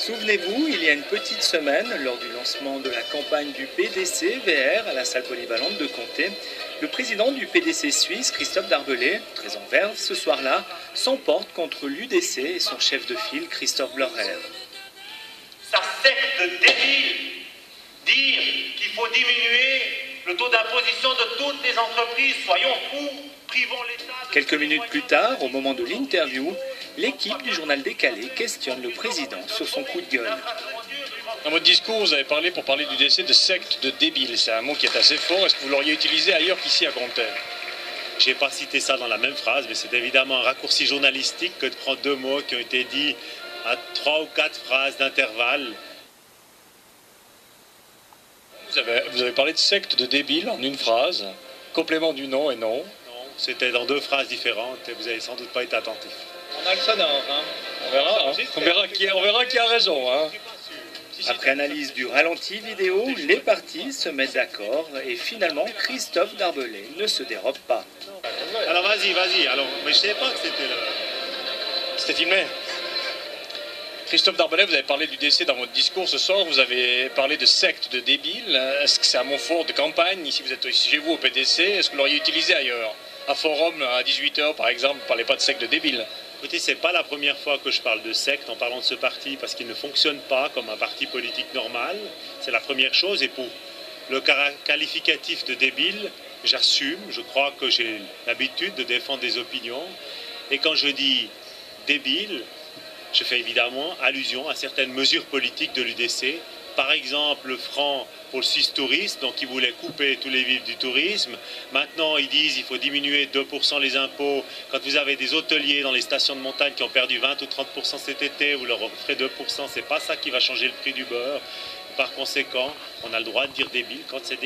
Souvenez-vous, il y a une petite semaine, lors du lancement de la campagne du PDC VR à la salle polyvalente de Comté, le président du PDC suisse, Christophe Darbelé, très en verve ce soir-là, s'emporte contre l'UDC et son chef de file, Christophe Blocher. Ça secte débile, dire qu'il faut diminuer le taux d'imposition de toutes les entreprises, soyons fous, privons l'État... Quelques minutes plus tard, au moment de l'interview, l'équipe du journal décalé questionne le président sur son coup de gueule. Dans votre discours, vous avez parlé, pour parler du décès, de secte de débile. C'est un mot qui est assez fort. Est-ce que vous l'auriez utilisé ailleurs qu'ici à Comté? Je n'ai pas cité ça dans la même phrase, mais c'est évidemment un raccourci journalistique que de prendre deux mots qui ont été dits à 3 ou 4 phrases d'intervalle. Vous avez parlé de secte de débile en une phrase, complément du nom et non. Non, c'était dans 2 phrases différentes et vous n'avez sans doute pas été attentif. On a le sonore, hein. On verra, hein. On verra qui a raison, hein. Après analyse du ralenti vidéo, les partis se mettent d'accord et finalement Christophe Darbelé ne se dérobe pas. Alors vas-y, alors, mais je ne savais pas que c'était là. C'était filmé. Christophe Darbelé, vous avez parlé du décès dans votre discours ce soir, vous avez parlé de secte de débile. Est-ce que c'est à Montfort de campagne, ici vous êtes chez vous au PDC, est-ce que vous l'auriez utilisé ailleurs? À Forum, à 18h par exemple, vous ne parlez pas de secte de débile. Écoutez, c'est pas la première fois que je parle de secte en parlant de ce parti parce qu'il ne fonctionne pas comme un parti politique normal. C'est la première chose. Et pour le qualificatif de débile, j'assume. Je crois que j'ai l'habitude de défendre des opinions. Et quand je dis débile, je fais évidemment allusion à certaines mesures politiques de l'UDC. Par exemple, le franc pour le Suisse Tourisme, donc ils voulaient couper tous les vivres du tourisme. Maintenant, ils disent qu'il faut diminuer 2% les impôts. Quand vous avez des hôteliers dans les stations de montagne qui ont perdu 20 ou 30% cet été, vous leur offrez 2%, c'est pas ça qui va changer le prix du beurre. Par conséquent, on a le droit de dire débile quand c'est débile.